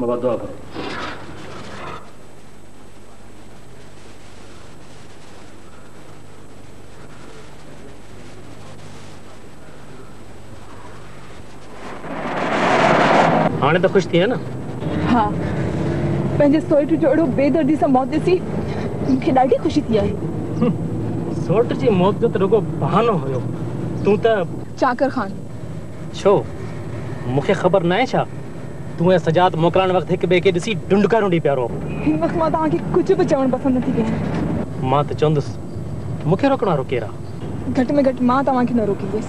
बाबा दुआ करो। हाणे तो खुश थी है ना? हाँ, पंहिंजे सोट जो अड़ो बेदर्दी से मौत ॾिसी मूंखे ॾाढी खुशी थी आहे। सोट जी मौत जो तो रुगो बहानो हुयो। तू तो चाकर खान छो मुखे खबर ना है छा तू सजाद मोकलान वक्त एक बे के दिसी डुंडका रुंडी प्यारो। हिन वक्त मां तव्हांखे कुछ भी चवण पसंद नथी कयां। मां तो चंदस मुखे रोकणा रोकेरा। घट में घट मां तव्हांखे न रोकींदस।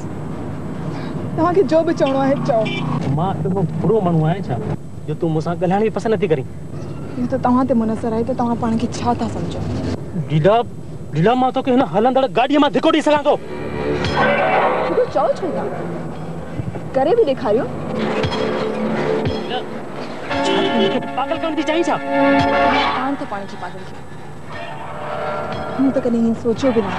तव्हांखे जो भी चवणो है चओ। मां तो बुरो मानू आया छा जो तू मुसा गलाणी पसंद नथी करी। ये तो तव्हां ते मुनसर आहे तो तव्हां पाण खे छा था समझो। डीडा डीडा मां तो के न हलंदड़ गाड़ी में धिको दी सका तो। तू चओ छो था करे भी दिखारियो। पागल कौन दी चाहिए छा? पान तो पानी की पागल की। मैं तो कभी नहीं सोचो भी नहीं।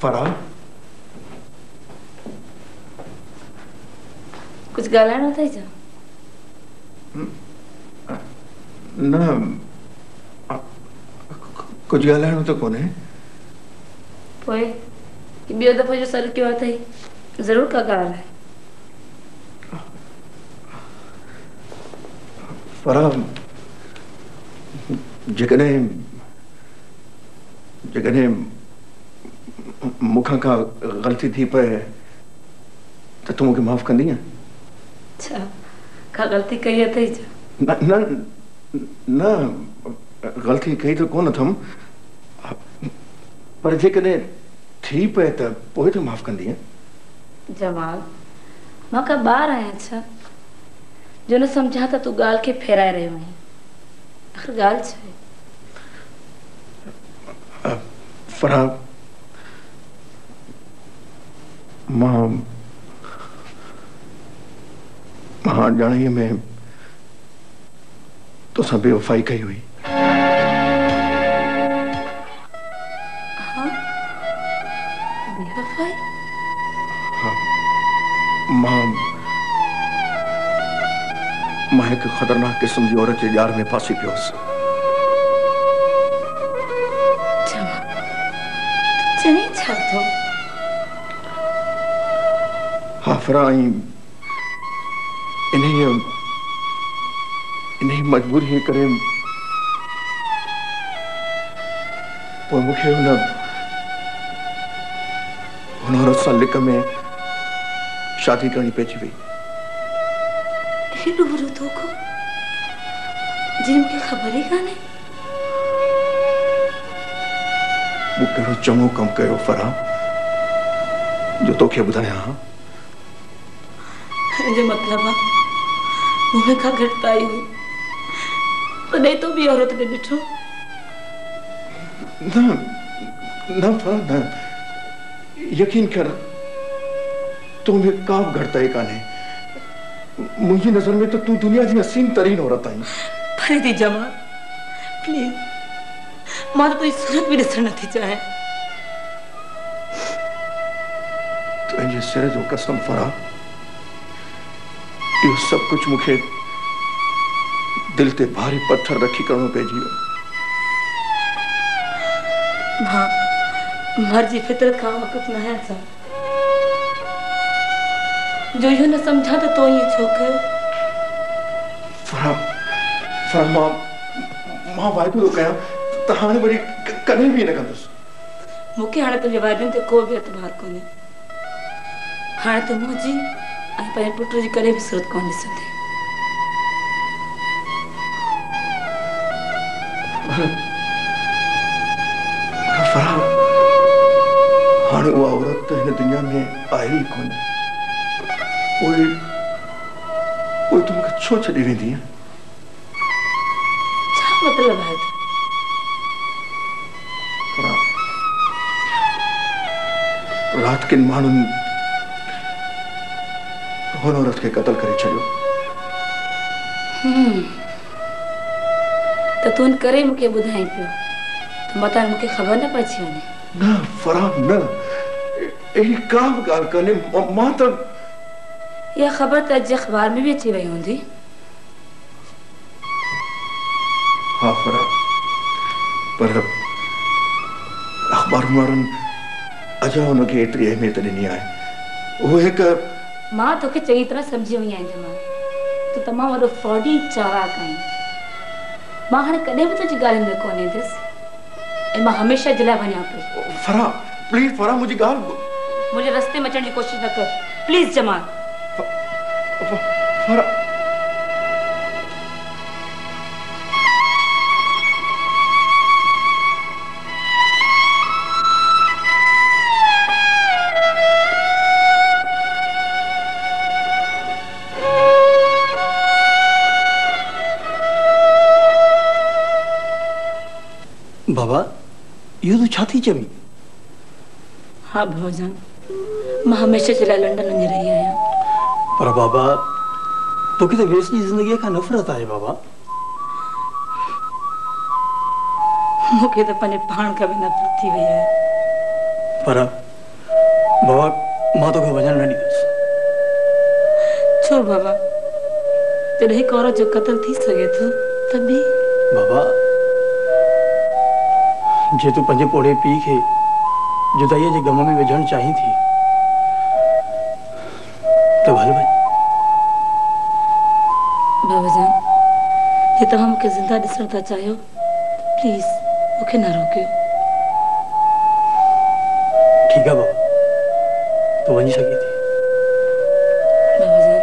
फराह कुछ गालाणो थई जा न कुछ गालाणो तो कोने पोए कि बियो दफो जो सर क्यों थई जरूर का गाल है। फराह जगने जगने मुखा का गलती थी पे तो तुम मुझे माफ कर दिया। अच्छा का गलती कही है थई जा न न न गलती कही तो कोन थम पर जकने थी पे तो पोए तो माफ कर दिया। जमाल मां का बार आया अच्छा जो न समझा था तू गाल के फेराए रहे हुए आखिर गाल छे फराह मां जाने में तो सब बेवफाई कही हुई। हाँ बेवफाई हाँ मां एक खतरनाक किस्म की औरत के जार में फांसी पियोस। चने छा थो हाँ फराह इन्हीं मजबूरी करे पोइ मूंखे हुन औरत सां लिक में शादी करनी पइजी वई। हेॾो बुरो धोखो जिन मूंखे ख़बर ई कान्हे। मूं कहिड़ो चङो कमु कयो फराह जो तोखे ॿुधायां। जो मतलब मुंह में का घटताई हुई तो नहीं तो भी औरत ने ॾिठो। न फराह न यकीन कर तो में का घटताई कान्हे। मुझी नजर में तो तू दुनिया की हसीन तरीन औरत आई। फरीदी जमाल प्लीज मां तो तुझी सूरत भी ॾिसण नथी चाहे। तुझे सिर जो कसम फराह ये सब कुछ मुखे दिल ते भारी पत्थर रखी करणो पइजी वियो। मां मर्जी फितरत का वक़्त न है सा जो यो न समझा तो ये छो कयो। फराह मां वाइदो तो कया त हाणे वरी कदे भी न कंदुस। मुके हाणे तुझे वाइदन ते को भी एतबार कोने। हाणे तो मुझी आई पर पुट जी करे भी सूरत कोन ॾिसंदे। फराह हाणे वो औरत हिन दुनिया में आई ही कोने। ओए तुम के छो छड़ी वेंदी है? छा मतलब है? रात किन मानुन हुन औरत के कत्ल करे छड़ियो। तो तून करे मुके बुधाई पियो तो मता मुके खबर न पची वने ना फराह ना एही काम गाल कने मां तो ये खबर तो अज अखबार में भी अची वई हुंदी। हाँ फराह पर अखबार वारन अजा उनके एतरी अहमियत नहीं आए वो एक मां तो के चंगी तरह समझी वई आहियां जमाल तो तमाम वडो फ्रॉडी चालाक आहीं। मां हाणे कॾहिं बि तुंहिंजी ॻाल्हियुनि में कोन्हे ॾिस ऐं मां हमेशह जे लाइ वञां पई। फराह प्लीज फराह मुझे गाल मुझे रास्ते में अचण जी कोशिश न कर प्लीज जमाल। फराह बाबा ये तो छाती चवी। हाँ भवजान मां हमेशा जे लाइ लंडन वञी रही आहियां। पर बाबा तो किथे वेस जी जिंदगी का नफरत है बाबा। मूंखे तो पंहिंजे पाण खां बि नफ़रत थी वई आहे। पर बाबा मां तोखे वञण न ॾींदुसि। छो बाबा जॾहिं कौरव जो क़त्ल थी सघे थो तभी बाबा जे तू पंहिंजे पोड़े पीउ खे जुदाईअ जे गम में विझण चाहीं थी तो हल वञ। बाबाजान जे तव्हां मूंखे ज़िंदा ॾिसण था चाहियो प्लीज मूंखे न रोकियो। ठीक है बाबा तो वञी सघी थी। बाबाजान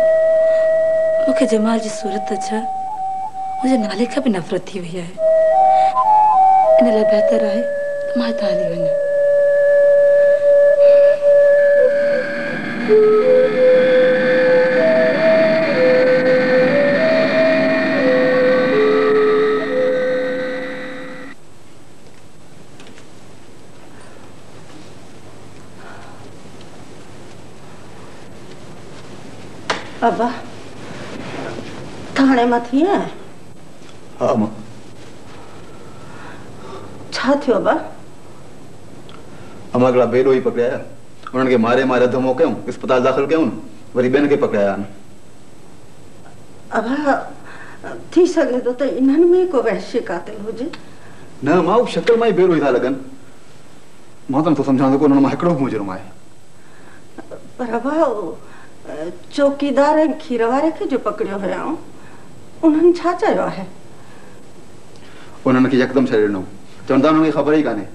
मूंखे जमाल जी सूरत छा मुंहिंजे नाले खां बि नफ़रत थी वई आहे। इन लाइ बहितर आहे त मां हितां हली वञा। बाबा थाने में थी है। हाँ मां छा थियो बा? अमा हिकिड़ा बेॾो ई पकड़िया उन्हनि खे मारे मारे अधु मोकिलियूं अस्पताल दाख़िल कयूं वरी ॿियनि खे पकड़िया आहिनि। अबा थी सके तो इन्हनि में को वहशी कातिल हुजे। न मां उहो शक्ल मां ई बेॾो ई था लॻनि। मां त नथो सम्झां त को उन्हनि मां हिकिड़ो बि मुजरिम आहे। पर अबा चौकीदार ऐं खीर वारे खे जो पकड़ियो हुयाऊं उन्हनि छा चयो आहे? उन्हनि खे यकदमि छॾे ॾिनो चवनि था उन्हनि खे ख़बर ई कान्हे।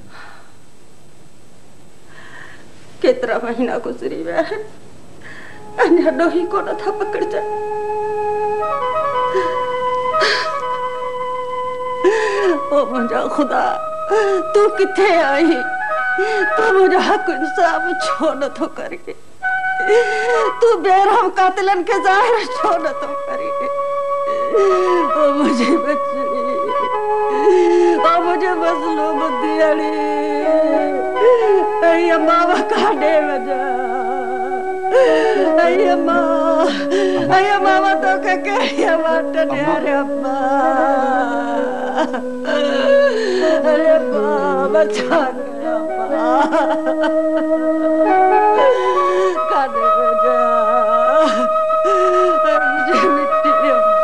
केतिरा महीना गुज़री विया आहिनि अञा ॾोही कोन था पकड़जनि। ओ मुंहिंजा ख़ुदा तूं किथे आई? तूं मुंहिंजो हक़ इंसाफ़ छो नथो करी? तूं बेरहम कातिलनि खे ज़ाहिर छो नथो करी? ओ मुंहिंजी बच्ची ओ मुझे मज़लूम दियड़ी ऐ मावा काढे वजा ऐ मावा तो के वाट न्यारे अम्मा अरे अम्मा बचा के अम्मा काढे वजा मुझे मिट्टी अम्मा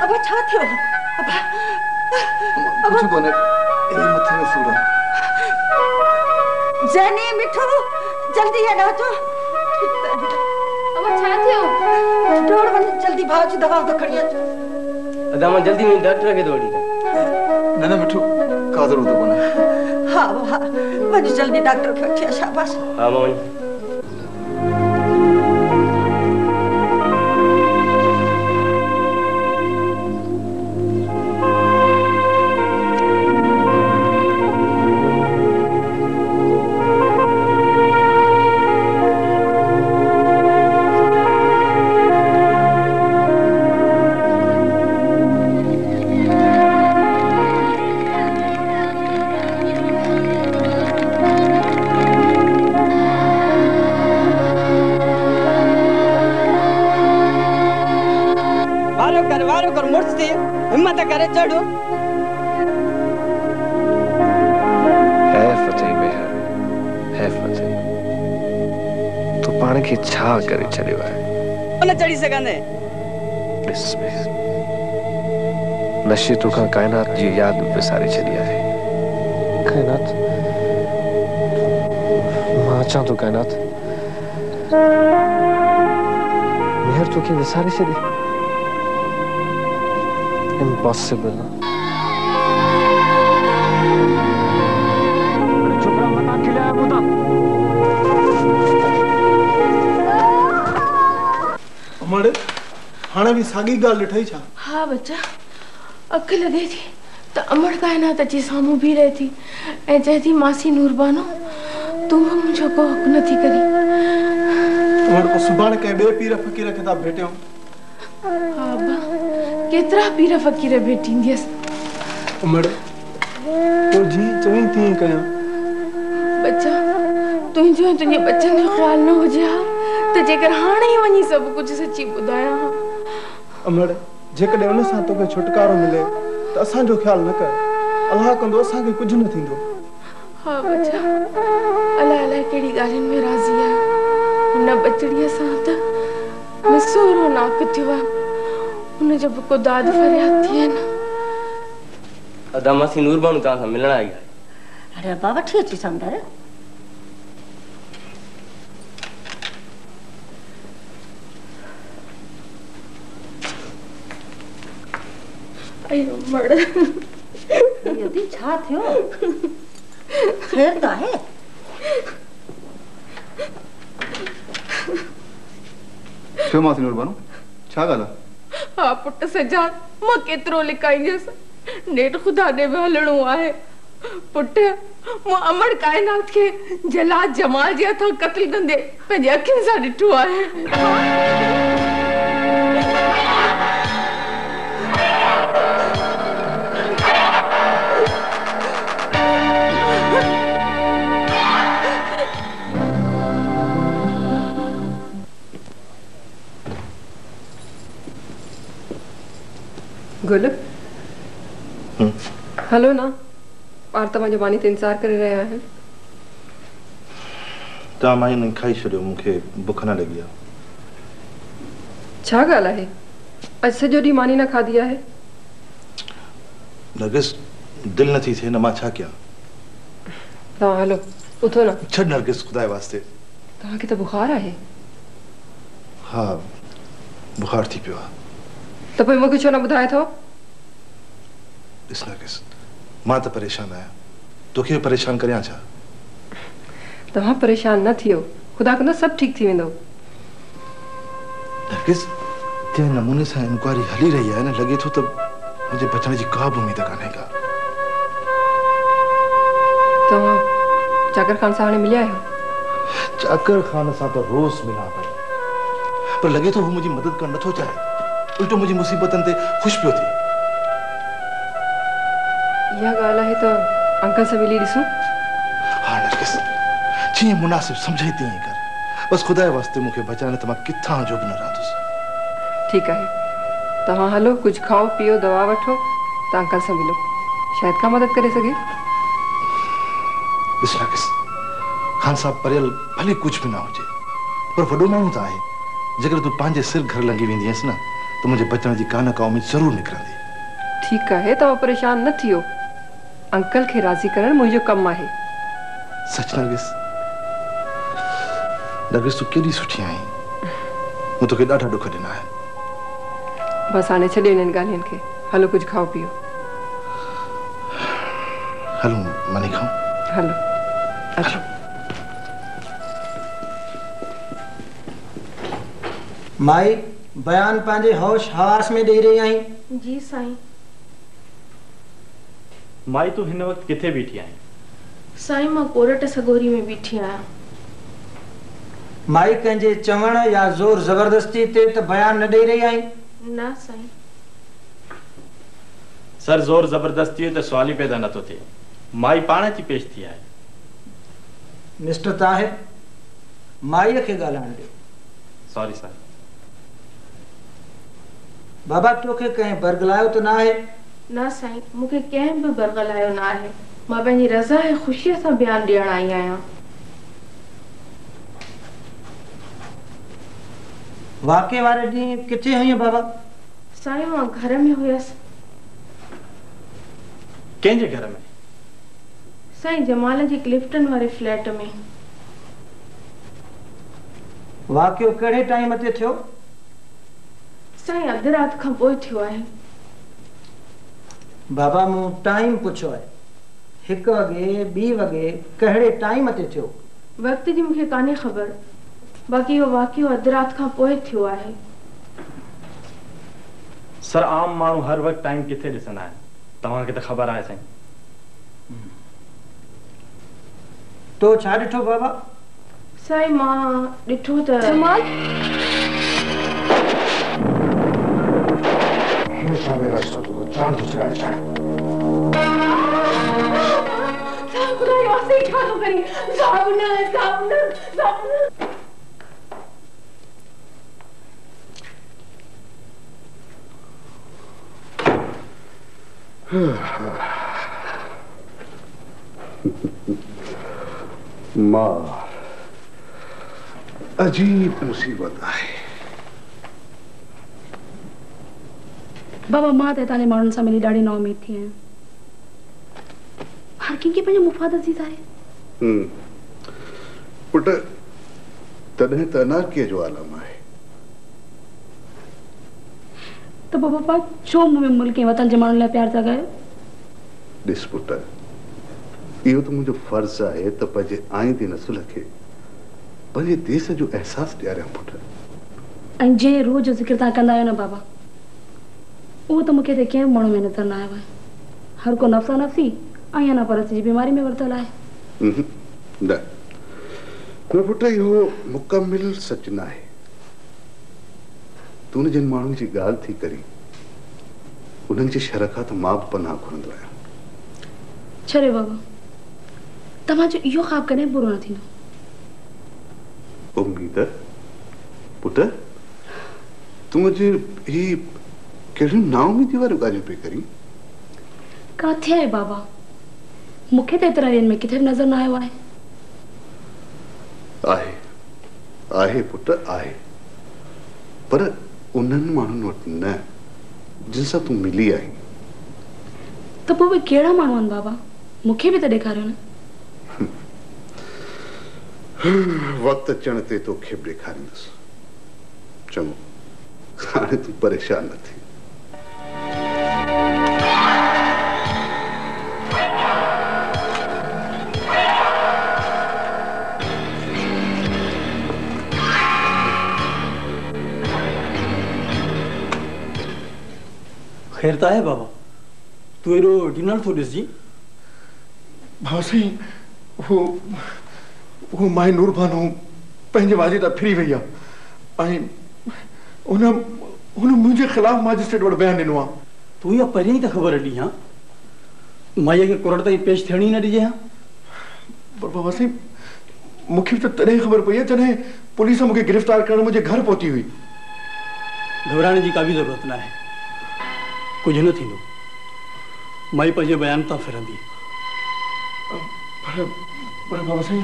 अब छा थियो? कुछ कोने ए मथे में सूर है। जनी मिठू जल्दी है ना तो अब छा थियो? दौड़ वन जल्दी भाग दवा तो खड़ी है। अदा मां जल्दी में डॉक्टर के दौड़ी न मिठू का जरूरत कोने। हां वञ जल्दी डॉक्टर के वठी शाबाश। हां मां करे चढ़ो। है फतेह मेहर, है फतेह। तू पाण खे छा करे छॾियो आहे? न चढ़ी सघंदे। ॾिस मेहर, नशे तोखां काइनात जी यादि विसारे छॾी आहे। काइनात? मां अचां थो काइनात। मेहर तोखे विसारे छॾी? इम्पॉसिबल। छोकरा मना खिलाया बुदा। अमड़ हाणे भी सागी गाल ॾिठई छा? हाँ बच्चा, अख लगे थी तो अमड़ काइनात अची सामू भी रही थी ऐं चए थी मासी नूरबानो तू मुझो को हक नथी करी। अमड़ को सुभाणे के बे पीर फकीर के ता भेटियो। हाँ बा, केतरा पीर फकीर भेटींदियस। अमड़ तो जी चई थी कया। बच्चा तुझो तुझे बच्चन जो ख्याल न हो जा तो जेकर हाणे ही वनी सब कुछ सच्ची बुधाया। अमड़ जेकॾहिं उन सां तोखे छुटकारो मिले त असां जो ख्याल न कर। अल्लाह कंदो असां के कुछ न थींदो। हाँ बच्चा, अल्लाह अल्लाह केड़ी गालिन में राजी है। उन बचड़ीअ सां त मिसोरो नाक थियो आहे। उन जो को दाद फरियाद थिए न। अदा मासी नूरबानो तव्हां सां मिलण आई आहे। अरे बाबा ठीक अची समझा रे। अयो मड़ यदि छा थियो? खैर तो है। छो मासी नूरबानो छा गाला? हाँ पुट सजान मां केतरो लिकाईंदस। नेट खुदा ने भी हलणो आहे। पुट मां अमड़ काइनात के जलाद जमाल जे हथां कत्ल कंदे पंहिंजे अखियुनि सां ॾिठो आहे। गुल हलो ना और तव्हां जो मानी ते इंतजार करे रहिया आहिनि। तव्हां माई न खाई छॾियो, मूंखे बुख न लॻी आहे। छा ॻाल्हि आहे? अॼु सॼो ॾींहुं मानी न खाधी आहे। नरगिस दिलि नथी थिए न मां छा कयां। तव्हां हलो उथो न। छॾ नरगिस खुदा वास्ते। तव्हांखे त बुखार आहे। हा बुखार थी पियो आहे। तो पोइ मूंखे छो न ॿुधाए थो? ॾिस नरगिस मां त परेशान आहियां, तोखे परेशान करियां छा? तव्हां परेशान न थियो, खुदा कंदो सभु ठीक थी वेंदो। नरगिस जंहिं नमूने सां इंक्वायरी हली रही आहे न लॻे थो त मुंहिंजे बचण जी का बि उमेद कान्हे का। तव्हां चाकर खान सां हाणे मिलिया आहियो? चाकर खान सां त रोज़ मिलां पर लॻे थो हू मुंहिंजी मदद करणु नथो चाहे, उल्टो मुंहिंजी मुसीबतनि ते ख़ुशि पियो थिए। इहा ॻाल्हि आहे त अंकल सां मिली ॾिसूं। हा नरगिस जीअं मुनासिब सम्झे तीअं कर, बस खुदा वास्ते मूंखे बचाइण त मां किथां जो बि न रहंदुसि। ठीकु आहे, तव्हां हलो कुझु खाओ पीओ दवा वठो त अंकल सां मिलो, शायदि का मदद करे सघे। ॾिस नरगिस खान साहब परियल भले कुझु बि न हुजे पर वॾो माण्हू त आहे। जेकर तूं पंहिंजे सिर घर लंघी वेंदी आहिस न त मुंहिंजे बचण जी का न का उमेद ज़रूरु निकिरंदी। ठीकु आहे, तव्हां परेशान न थियो। अंकल खे राज़ी करणु मुंहिंजो कमु आहे। सच नरगिस? नरगिस तूं केॾी सुठी आहीं। मूं तोखे ॾाढा ॾुख ॾिना आहिनि। बसि हाणे छॾे हिननि ॻाल्हियुनि खे, हलो कुझु खाओ पीओ। हलो मानी खाऊं। हलो अचो। माई बयान पंहिंजे होश हवास में ॾेई रही आहीं। जी साईं। माई तू हिन वक्त किथे बीठी आहीं? साईं मां कोरट सगोरी में बीठी आहियां। माई कंहिंजे चवण या ज़ोर ज़बरदस्ती ते त बयान न ॾेई रही आहीं। न साईं। सर जोर जबरदस्ती त सवाल ही पैदा न तो थिए। माई पाण थी पेश थी आहे। मिस्टर ताहिर माईअ खे ॻाल्हाइण ॾियो। Sorry sir. बाबा तोखे कंहिं बरगलायो त न आहे? न साईं, मूंखे कंहिं बि बरगलायो न आहे। मां पंहिंजी रज़ा ऐं ख़ुशीअ सां बयानु ॾियण आई आहियां। वाक़े वारे ॾींहुं किथे हुई बाबा? साईं, मां घर में हुयसि। कंहिंजे घर में? साईं, जमाल जी क्लिफ्टन वारे फ्लैट में। वाक़ियो कहिड़े टाइम ते थियो? साईं, अधु राति खां पोइ थियो आहे। बाबा, मूं टाइम पुछो आहे। 1 वॻे 2 वॻे कहिड़े टाइम ते थियो? वक़्त जी मूंखे कान्हे ख़बर, बाक़ी इहो वाक़ियो अधु राति खां पोइ थियो आहे। सर, आम माण्हू हर वक़्तु टाइम किथे ॾिसंदा आहिनि, तव्हांखे त ख़बर आहे साईं। तो छा ॾिठो बाबा? साईं, मां ॾिठो त जमाल, मार अजीब मुसीबत आहे। बाबा, मां त तव्हांजे माण्हुनि सां मिली ॾाढी नाउमीद थी आहियां। हर कंहिंखे पंहिंजो मुफ़ाद अज़ीज़ आहे। पुट, तॾहिं त अनारकीअ जो आलम आहे। त बाबा, पाण छो मुंहिंजे मुल्क ऐं वतन जे माण्हुनि लाइ प्यार था कयो? ॾिस पुट, इहो त मुंहिंजो फर्ज़ आहे त पंहिंजे आईंदे नसुल खे पंहिंजे देश जो एहसास ॾियारियां पुट। ऐं जंहिं रूह जो ज़िक्र तव्हां कंदा आहियो न बाबा, उहो त मूंखे त कंहिं माण्हू में नज़र न आयो आहे। हर को नफ़्सा नफ़सी ऐं अना परस्ती जी बीमारी में वरितल आहे। न पुट, इहो मुकमिल सच न आहे। तूं जिन माण्हुनि जी ॻाल्हि थी करी, उन्हनि जी शर खां त मां बि पनाह घुरंदो आहियां। छड़े बाबा, तव्हांजो इहो ख़्वाबु कॾहिं पूरो न थींदो। उम्मीद पुट, तूं अॼु ही कहिड़ियूं नाउमीदी वारियूं ॻाल्हियूं पई करीं? किथे आहे बाबा? मूंखे त एतिरा ॾींहंनि में किथे बि नज़र न आयो आहे। आहे पुट, आहे, पर उन्हनि माण्हुनि वटि न जिन सां तूं मिली आई। त पोइ बि कहिड़ा माण्हू आहिनि बाबा? मूंखे बि त ॾेखारियो न। वक़्तु अचण ते तोखे बि ॾेखारींदुसि। चङो, हाणे तूं परेशान न थी। ख़ैर त आहे बाबा? तूं एॾो ॾिनल थो ॾिसजी? भाउ साईं, वो माई नूर बानो पंहिंजे वाजे तां फिरी वई आहे ऐं उन मुंहिंजे ख़िलाफ़ मैजिस्ट्रेट वटि बयानु ॾिनो आहे। तूं इहा पहिरीं ई त ख़बर ॾी हा? माईअ खे कोर्ट ताईं पेश थियणी ई न ॾिजे हा? पर बाबा साईं, मूंखे त तॾहिं ख़बर पई आहे जॾहिं पुलिस मूंखे गिरफ़्तार करण मुंहिंजे घर पहुती हुई। घबराइण जी का बि ज़रूरत न आहे। कुझु न थींदो। माई पंहिंजे बयान तां फिरंदी। पर बाबा साईं,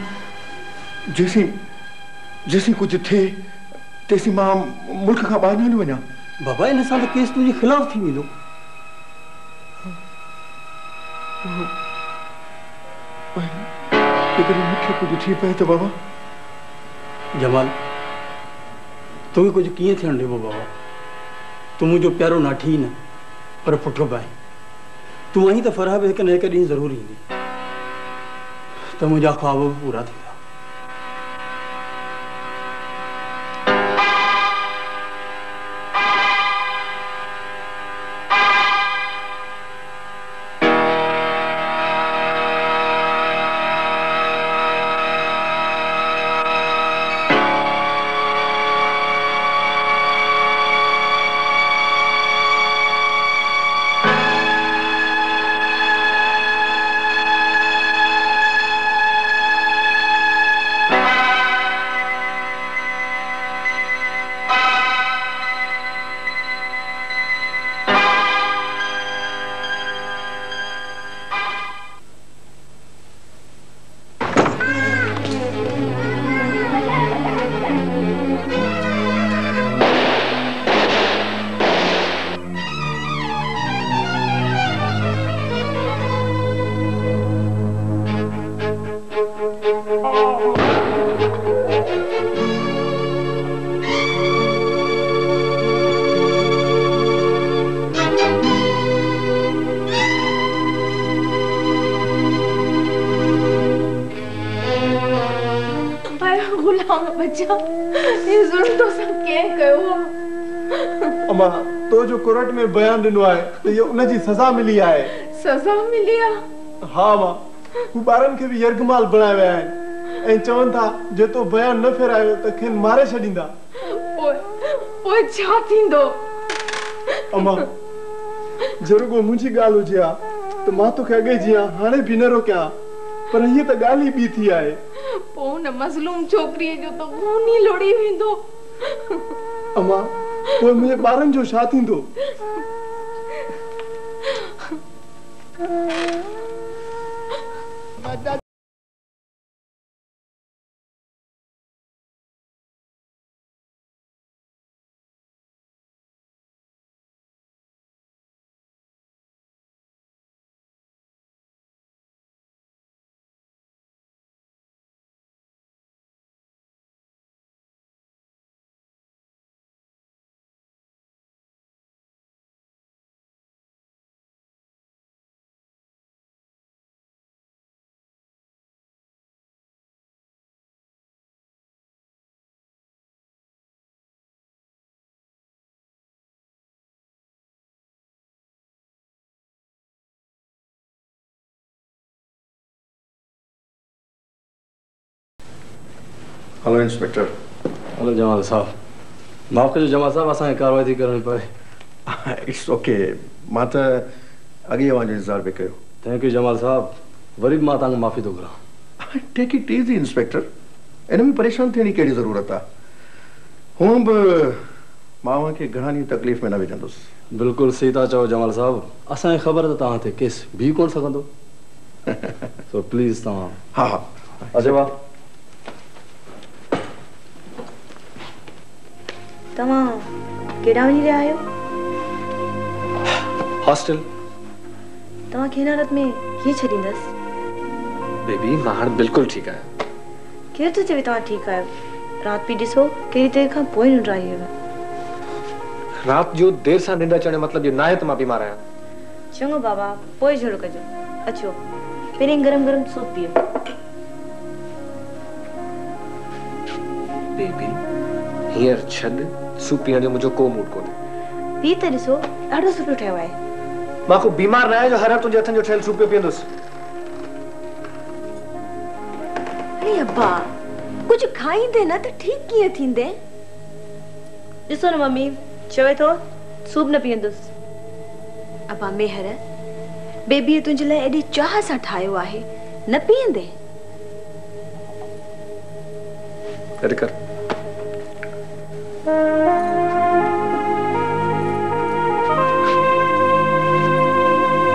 जेसीं कुझु थिए तेसीं मां मुल्क खां ॿाहिरि न हली वञा। बाबा, इन सां त केस तुंहिंजे ख़िलाफ़ थी वेंदो। मूंखे कुझु थी पए त बाबा? जमाल, तोखे कुझु कीअं थियणु ॾिबो बाबा? तूं मुंहिंजो प्यारो नाठी न, पर पुट बि आहे। तूं आहीं त फराह बि हिकु न हिकु ॾींहुं ज़रूरु ईंदी त मुंहिंजा ख़्वाब बि पूरा थींदा। गुलाम बच्चा ये जुल्म तो सब के कयो अम्मा तो जो कोर्ट में बयान दिनो है तो ये उन जी सजा मिली है। सजा मिली है? हाँ मां वो बारन के भी यर्गमाल बनाए हुए हैं ए चवन था जे तो बयान न फेरायो तो खेन मारे छडींदा। ओए छा थींदो? अम्मा जरूर मुझी गाल हो जिया तो मां तो के अगे जिया हाने भी न रोक्या पर ये तो गाल ही बी थी आए पो न मजलूम छोकरी जो तो खूनी लोड़ी वेंदो। अम्मा वो मुझे बारन जो छा थींदो? Hello inspector. हेलो जमाल साहब माफ़ कजो जमाल साहब असांखे कार्रवाई थी करणी पए। इट्स ओके मां त अॻे वञण जो इंतज़ार पे कयो। थैंक यू जमाल साहब वरी मां तव्हांखां माफ़ी थो घुरां। टेक इट इज़ी इंस्पेक्टर इन में परेशान थियण जी कहिड़ी ज़रूरत आहे। हूअं बि मां के घणा ॾींहं तकलीफ़ में न विझंदुसि। बिल्कुलु सही था चओ जमाल साहब असांखे ख़बर त तव्हां ते केस बीह कोन सघंदो सो प्लीज़ तव्हां। हा हा अजय वाह तव्हां केॾांहुं वञी रहिया आहियो? हॉस्टल। तव्हां खे हिन हालत में कीअं छॾींदसि? बेबी मां हाणे बिल्कुलु ठीकु आहियां। केरु थो चवे तव्हां ठीकु आहियो? राति बि ॾिसो कहिड़ी देरि खां पोइ निंड आई हुयव। राति जो देरि सां निंड अचण जो मतिलबु इहो न आहे त मां बीमार आहियां। चङो बाबा पोइ जहिड़ो कजो। अचो पहिरीं गरम गरम सूप पीओ। बेबी हींअर छॾ सूप पीअण जो मुंहिंजो को मूड कोन्हे। पी त ॾिसो ॾाढो सुठो ठहियो आहे। मां को बीमार न आहियां जो हर हफ़्ते तुंहिंजे हथनि जो ठहियल सूप पियो पीअंदुसि। अरे अब्बा कुछ खाईंदे न त ठीक कीअं थींदे? ॾिसो न मम्मी चवे थो सूप न पीअंदुसि। अब्बा मेहर बेबीअ तुंहिंजे लाइ एॾी चाह सां ठाहियो आहे न पीअंदे? अरे कर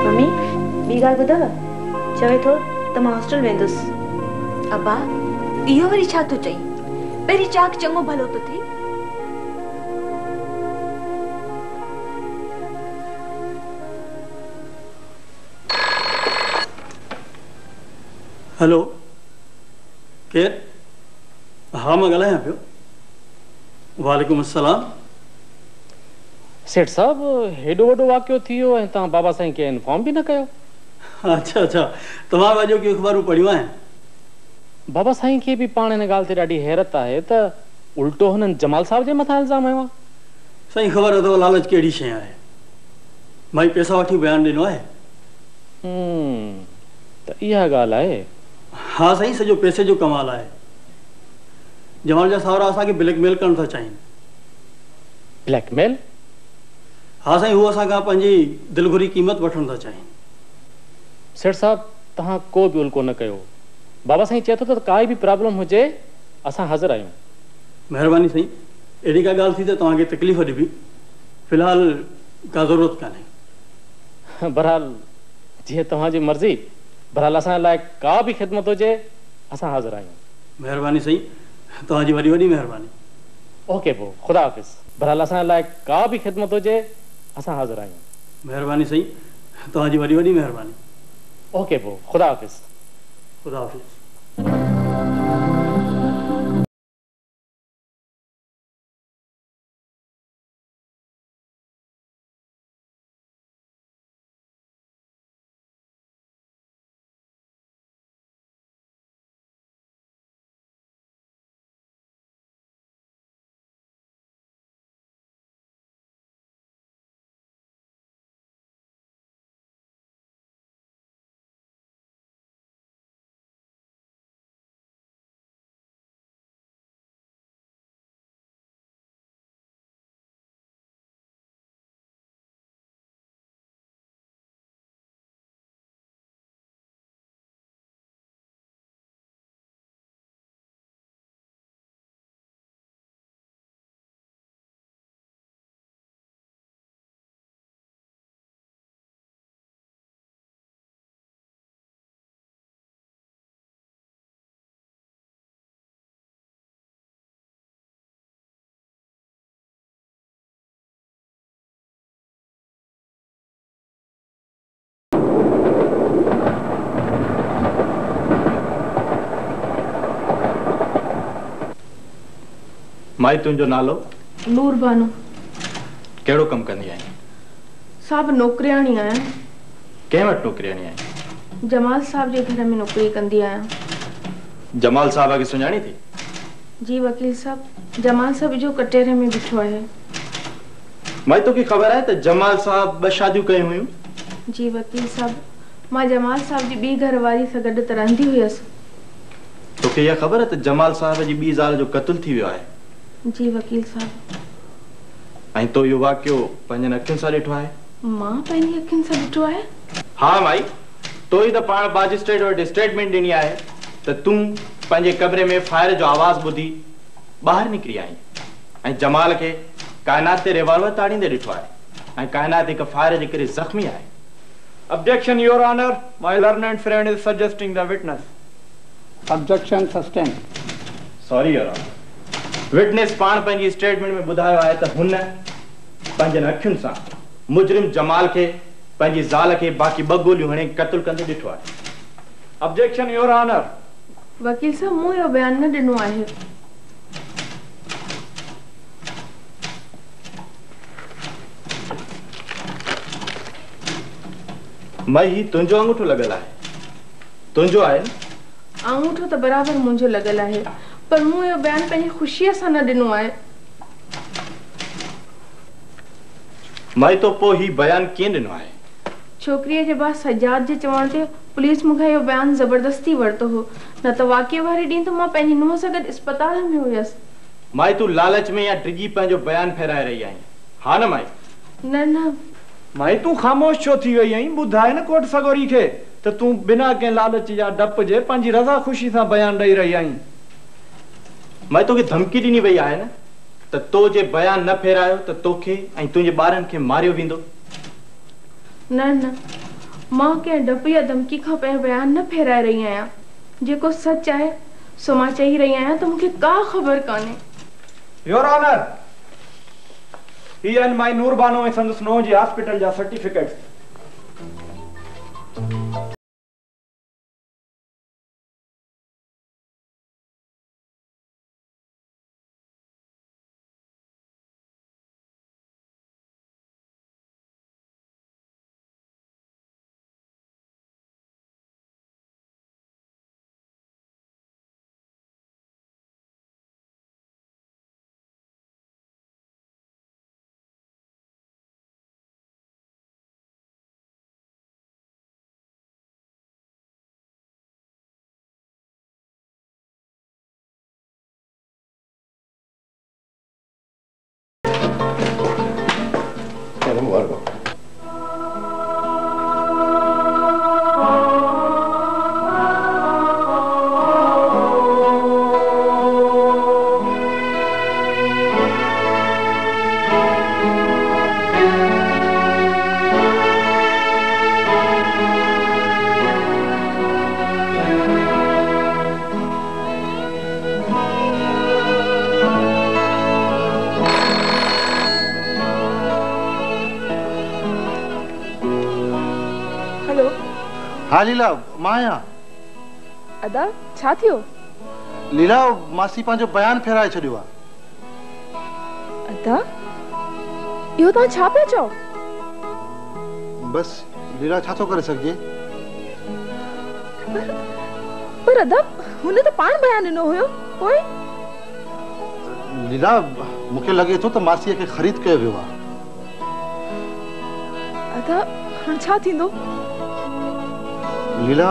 मम्मी ॿी ॻाल्हि ॿुधव? चवे थो त मां हॉस्टल वेंदुसि। अब्बा इहो वरी छा थो चई? पहिरीं चाक चङो भलो तो थी। हेलो केर? हाँ मां ॻाल्हायां पियो। वालेकुम अस्सलाम। सेठ साहब हेॾो वॾो वाक़ियो थी वियो ऐं तव्हां बाबा साईं खे इन्फॉर्म बि न कयो? अच्छा अच्छा तमामु अॼो की अख़बारूं पढ़ियूं आहिनि। बाबा साईं खे बि पाण हिन ॻाल्हि ते ॾाढी हैरत आहे त उल्टो हुननि जमाल साहब जे मथां इल्ज़ाम हयो आहे। साईं ख़बर अथव लालच कहिड़ी शइ आहे। मां पैसा वठी बयानु ॾिनो आहे। त इहा ॻाल्हि आहे। हाँ साईं सॼो पैसे जो कमाल आहे। जमाल जा सावरा असांखे ब्लैकमेल करणु था चाहिनि। ब्लैकमेल? हाँ साईं हू असांखां पंहिंजी दिलघुरी क़ीमत वठणु था चाहिनि। सेठ साहब तव्हां को बि उल्को न कयो। बाबा साईं चए थो त काई बि प्रॉब्लम हुजे असां हाज़िर आहियूं। महिरबानी साईं अहिड़ी का ॻाल्हि थी त तव्हांखे तकलीफ़ ॾिबी फ़िलहाल का ज़रूरत कान्हे। बहरहाल जीअं तव्हांजी मर्ज़ी। बहरहाल असां लाइ का बि ख़िदमत हुजे असां हाज़िर आहियूं। महिरबानी साईं तव्हांजी वॾी वॾी महिरबानी। ओके पोइ ख़ुदा हाफ़िज़। बहरहाल असां लाइ का बि ख़िदमत हुजे असां हाज़िर आहियूं। महिरबानी साईं तव्हांजी वॾी वॾी महिरबानी। ओके पोइ ख़ुदा हाफ़िज़। ख़ुदा हाफ़िज़। माई तुंहिंजो नालो? नूर बानो। कहिड़ो कमु कंदी आहीं? साहब नौकरियाणी आहियां। कंहिं वटि नौकरियाणी आहीं? जमाल साहब जे घर में नौकरी कंदी आहियां। जमाल साहब खे सुञाणी थी? जी वकील साहब, जमाल साहब जो कटेरे में बिठो आहे। माई तोखे ख़बर आहे त जमाल साहब 2 शादियूं कयूं हुयूं? जी वकील साहब, मां जमाल साहब जी ॿी घरवारी सां गॾु त रहंदी हुयसि। तोखे इहा ख़बर आहे त जमाल साहब जी ॿी ज़ाल जो क़त्ल थी वियो आहे? जी वकील साहब। ऐं तो इहो वाक़ियो पंहिंजनि अखियुनि सां ॾिठो आहे? मां पंहिंजी अखियुनि सां ॾिठो आहे? हा माई, तो ई त पाण मैजिस्ट्रेट वटि स्टेटमेंट ॾिनी आहे त तूं पंहिंजे कमरे में फायर जो आवाज़ ॿुधी ॿाहिरि निकिरी आई ऐं जमाल खे काइनात ते रिवॉल्वर ताड़ींदे ॾिठो आहे ऐं काइनात हिकु फायर जे करे ज़ख़्मी आहे। Objection, Your Honor. My learned friend is suggesting the witness. Objection sustained. Sorry, Your Honor. Witness पाण पंहिंजी स्टेटमेंट में ॿुधायो आहे त हुन पंहिंजनि अखियुनि सां मुजरिम जमाल खे पंहिंजी ज़ाल खे बाक़ी 2 गोलियूं हणे क़त्ल कंदे ॾिठो आहे। Objection, Your Honor. वकील साहब, मूं इहो बयान न ॾिनो आहे। माई ही तुंहिंजो अंगूठो लॻल आहे? तुंहिंजो आहे न? अंगूठो त बराबर मुंहिंजो लॻल आहे, पर मूं इहो बयान पंहिंजी ख़ुशीअ सां न ॾिनो आहे। माई तो पोइ ही बयान कीअं ॾिनो आहे? छोकिरीअ जे भाउ सजाद जे चवण ते पुलिस मूंखां इहो बयान ज़बरदस्ती वरितो हो, न त वाक़िए वारे ॾींहुं त मां पंहिंजी नुंहं सां गॾु अस्पताल में हुयसि। माई तूं लालच में या डिॼी पंहिंजो बयान फेराए रही आहीं, हा न माई? न न माई तूं ख़ामोश छो थी वई आहीं? ॿुधाए न कोर्ट सगोरी खे त तूं बिना कंहिं लालच या डप जे पंहिंजी रज़ा ख़ुशी सां बयान ॾेई रही आहीं। माई तोखे धमकी ॾिनी वई आहे न त तो जे बयान न फेरायो त तोखे ऐं तुंहिंजे ॿारनि खे मारियो वेंदो। न न, मां कंहिं डप या धमकी खां पंहिंजो बयान न फेराए रही आहियां। जेको सच आहे सो मां चई रही आहियां त मूंखे का ख़बर कान्हे। योर ऑनर, ही आहिनि माई नूर बानो ऐं संदसि नुंहुं जी हॉस्पिटल जा सर्टिफिकेट्स। हाँ लीला, मां आहियां। अदा छा थियो? लीला, मासी पंहिंजो बयान फेराए छॾियो आहे। अदा इहो तव्हां छा पिया चओ? बस लीला, छा थो करे सघिजे? पर अदा हुन त पाण बयान ॾिनो हुयो। पोइ लीला, मूंखे लॻे थो त मासीअ खे ख़रीद कयो वियो आहे। अदा हाणे छा थींदो? लीला,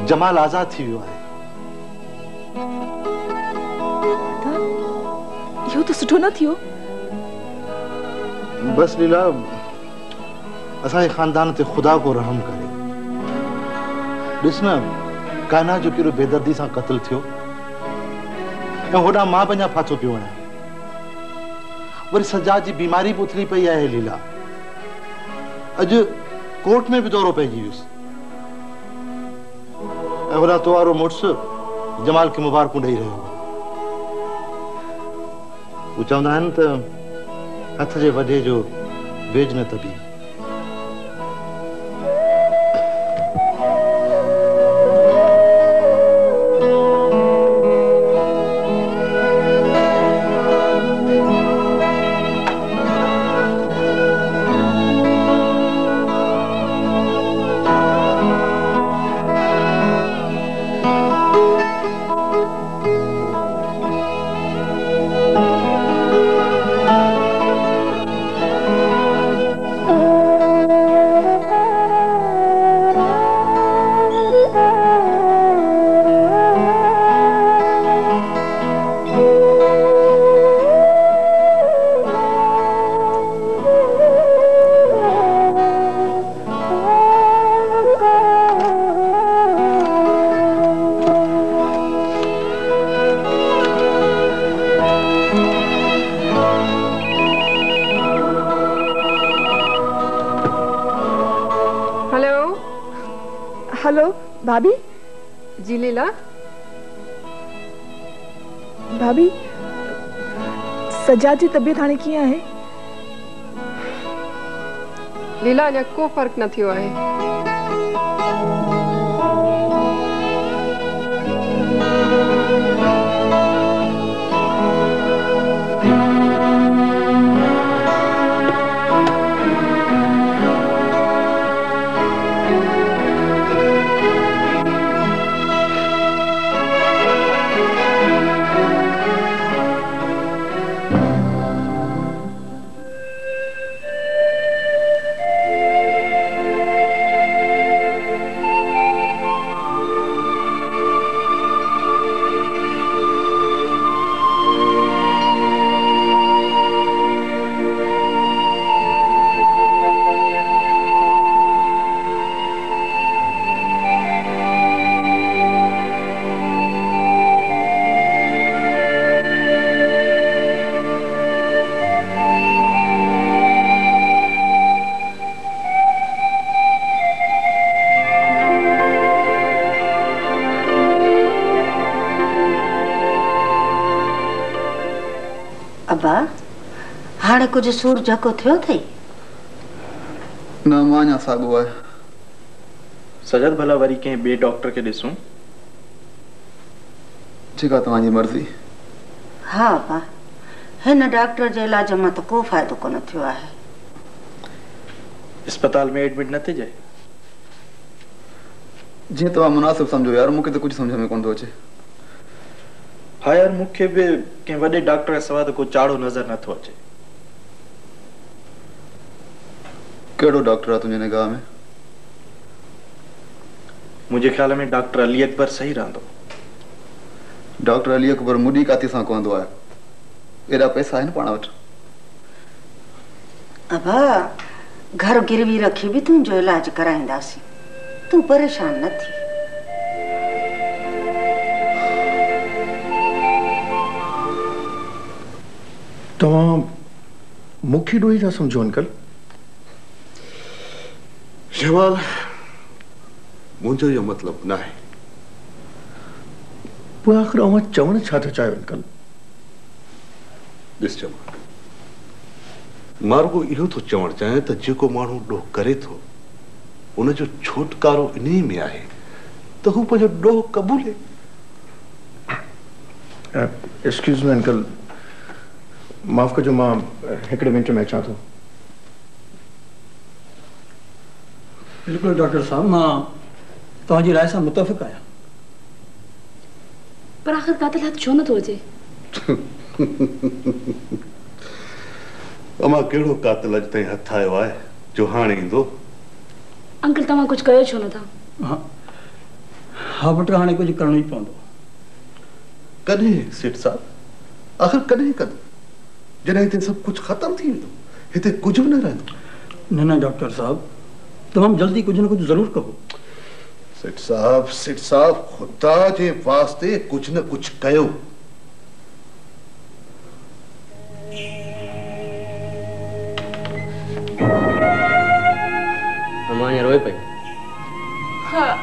जमाल आज़ाद थी वियो आहे। इहो त सुठो न थियो। बस लीला, असांजे खानदान ते ख़ुदा को रहम करे। ॾिस न, कान्हा जो कहिड़ो बेदर्दी सां क़त्ल थियो ऐं होॾां मां पंहिंजा फाथो पियो आहियां। वरी सजाद जी बीमारी बि उथली पई आहे। लीला, अॼु कोर्ट में बि दौरो पइजी वियुसि ऐं होॾां तो वारो मुड़ुसु जमाल खे मुबारकूं ॾेई रहियो हो। हू चवंदा आहिनि त हथ जे वॾे जो वेझ न तबी। भाभी जी लीला। भाभी सजाद जी तबियत हाणे कीअं आहे? लीला अञा को फर्क न थियो आहे। अबा हाणे कुछ सूर झको थियो थई? न मां सागो है। सजद भला वरी के बे डॉक्टर के दिसूं? ठीक है तुम्हारी मर्जी। हाँ अबा हिन डॉक्टर जे इलाज में तो को फायदो कोन थियो आहे। अस्पताल में एडमिट न थे जाए? जी तो मुनासिब समझो यार, मुझे तो कुछ समझ में कोन तो अचे। हाँ यार मुख्य भी के वडे डॉक्टर के सवाद को चाड़ो नजर न थो अचे। केड़ो डॉक्टर है तुझे निगाह में? मुझे ख्याल में डॉक्टर अली अकबर सही रहंदो। डॉक्टर अली अकबर मुडी काती सा कोंदो है। एड़ा पैसा है न पाण वट। अबा घर गिरवी रखी भी तुझो इलाज कराईंदासी, तू परेशान न थी। तमाम मुखी डोई था समझो अंकल। जमाल मुझे ये मतलब ना है। वो आखिर अवा चवण छा था चाहे अंकल? दिस जमाल मार्गो इहो तो चवण चाहे तो जेको मानू डोह करे तो उन जो छुटकारो इन्हीं में आहे तो हु पंहिंजो डोह कबूले। एक्सक्यूज मी अंकल, माफ कजो, मां हिकिड़े मिनट में अचां थो। बिल्कुल डॉक्टर साहब, मां तव्हांजी राय सां मुतफ़िक़ आहियां। पर आखिर कातिल हथ छो नथो अचे? अमा केड़ो कातिल अज ताईं हथ आयो आहे जो हाणे ईंदो? अंकल तव्हां कुछ कयो छो नथा? हाँ पुट हाणे कुछ करणो ई पवंदो। कॾहिं सेठ साहब, आखिर कॾहिं कंदो जॾहिं हिते सब कुछ खत्म थी वेंदो, हिते कुछ भी न रहंदो? न डॉक्टर साहब, तमाम जल्दी कुछ न कुछ जरूर कहो। सेठ साहब खुदा जे वास्ते कुछ न कुछ कयो। अमां रोए पई। हाँ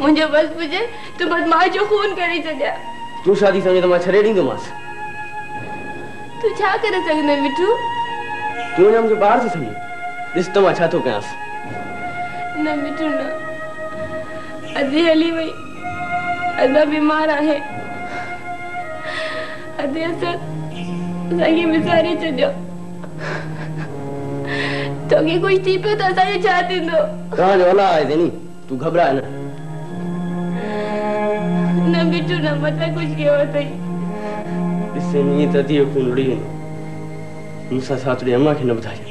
मुझे बस मुझे तो बदमाश जो खून करी छॾिया। तू शादी समझे तो मां छड़े ॾींदोमांसि। तू छा करे सघंदे मिठू? तू अञा मूंखे ॿार थी सम्झी। ॾिस त मां छा थो कयांसि। न मिठू न, अधी हली वई, अदा बीमार आहे, अधी असांखे विसारे छॾियो। तोखे कुछ थी पियो त असांजो छा थींदो? तव्हांजो अला आहे तेनी, तू घबराए न। न मिठू न, मत कुछ कयो अथई। ॾिसे नी त धीअ खून उड़ी वेंदो। मूंसां साथ ॾे, अम्मा खे न ॿुधाइजांइ।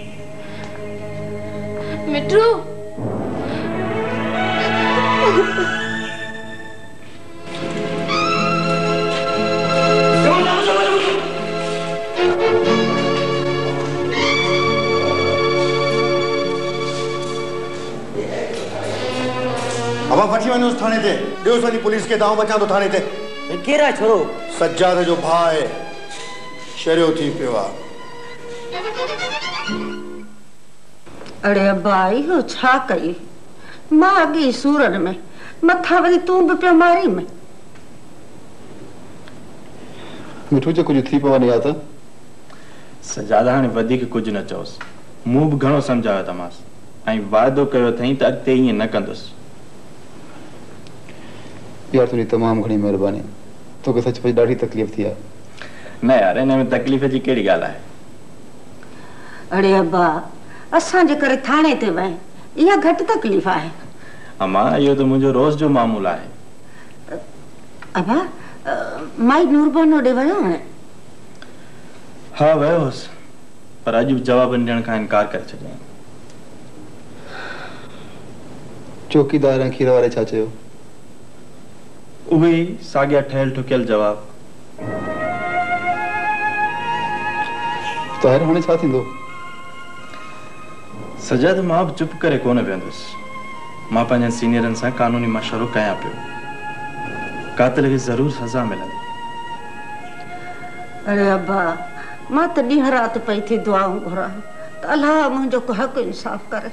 मिठू अब वठी वञो थाने ते, ॾियोसि वञी पुलिस खे, दाव बचां थो थाने ते। केरु आहे छोरो? सज्जाद जो भाउ आहे, शरियो थी पियो आहे। अरे अब्बा इहो छा कई? मां अॻे सूरन में मथा वरी तूं बि पियो मारी में। मिठू जो कुछ थी पवनी आ त सजादा हाणे वधीक कुछ न चओस। मूं भी घणो समझायो तमास ऐं वादो कयो थई त अॻिते ईअं न कंदुसि। यार तुझी तमाम घणी मेहरबानी। तो के सच में ॾाढी तकलीफ़ थी है। न यार इन में तकलीफ़ जी कहिड़ी ॻाल्हि आहे। अरे अब्बा असां जे करे थाणे ते वए इहा घटि तकलीफ़ आहे। अम्मा इहो त मुंहिंजो रोज़ जो मामूल आहे। अब्बा माई नूरबानो ॾे वियो हाणे? हाँ वियो हुअसि पर अॼु बि जवाब ॾियण खां इनकार करे छॾियईं। चौकीदार ऐं खीर वारे छा चयो? उहे साॻिया ठहियल ठुकियल जवाब। ताहिर हाणे छा थींदो? सजा त मां बि चुप करे कोन वेंदुसि। मां पंहिंजनि सीनियरनि सां कानूनी मशवरो कयां पियो। कातिल खे ज़रूर सज़ा मिलंदी। अरे अब्बा मां त ॾींहं राति पई थी दुआऊं घुरां त अल्लाह मुंहिंजो हक़ इंसाफ़ करे।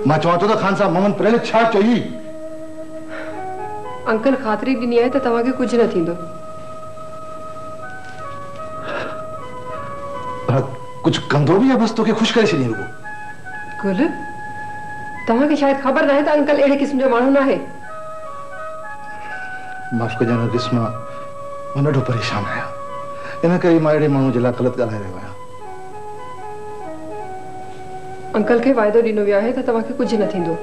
मां चवां थो त खान साहब मोहन पहले छा चई? अंकल खातरी ॾिनी आहे त तव्हांखे कुझु न थींदो। कुछ कंदो भी है बस तोखे खुश करे छॾी रुगो। गुल तव्हांखे शायद ख़बर न आहे त अंकल अहिड़े क़िस्म जो माण्हू न आहे। माफ़ कजां रिस्मा मां ॾाढो परेशान आहियां इन करे मां अहिड़े माण्हू जे लाइ ग़लति ॻाल्हाए रहियो आहियां। अंकल के वायदो ॾिनो वियो आहे त तव्हांखे कुझु न थींदो।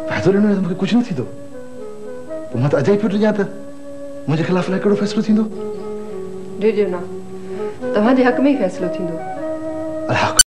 वायदो ॾिनो आहे त मूंखे कुझु न थींदो? पोइ मां त अॼु ई पियो ॾियां त मुंहिंजे ख़िलाफ़ अलाए कहिड़ो फ़ैसिलो थींदो? ॾिजो न तव्हांजे हक़ में ई फ़ैसिलो थींदो। हक़